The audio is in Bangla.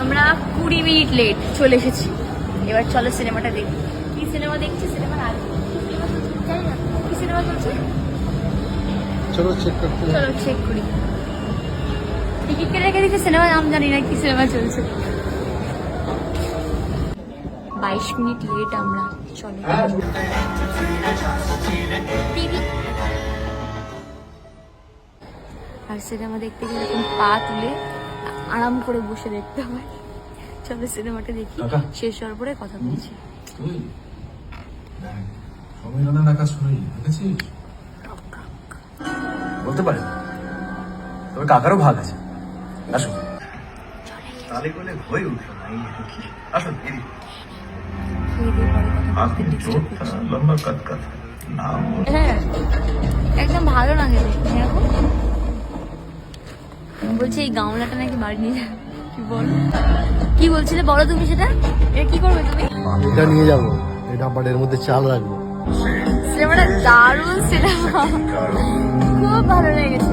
আমরা 20 মিনিট লেট চলে এসেছি। এবার চলো সিনেমাটা দেখি। কি সিনেমা দেখছি? সিনেমার আগে জানি না কি সিনেমা চলছে। চলো চেক করতে। চলো চেক করি। টিকিট কেটে রেখে দিচ্ছে, সিনেমা নাম জানি না কি সিনেমা চলছে। 22 মিনিট লেট আমরা। চলো আর সিনেমা দেখতে গেলে এরকম পা তুলে আরাম করে বসে দেখতে হয়। চলো সিনেমাটা দেখি, শেষ হওয়ার পরে কথা বলছি। সমীরণের আকাশ শুনেই দেখেছিস? বলতে পারে, তবে কাকারও ভাগ আছে। আসো তাহলে করলে হয়ে উঠলো না। আসো দিদি, লম্বা কাট কাট নাম। হ্যাঁ একদম ভালো লাগে এখন। বলছি এই গামলাটা নাকি বাড়ি নিয়ে যাবে। কি বল, কি বলছিলে বলো তুমি সেটা? এটা কি করবে তুমি? এটা নিয়ে যাবো, এটা ডাব্বাটার মধ্যে চাল রাখবো। সিনেমাটা দারুণ সিনেমা, খুব ভালো লেগেছে।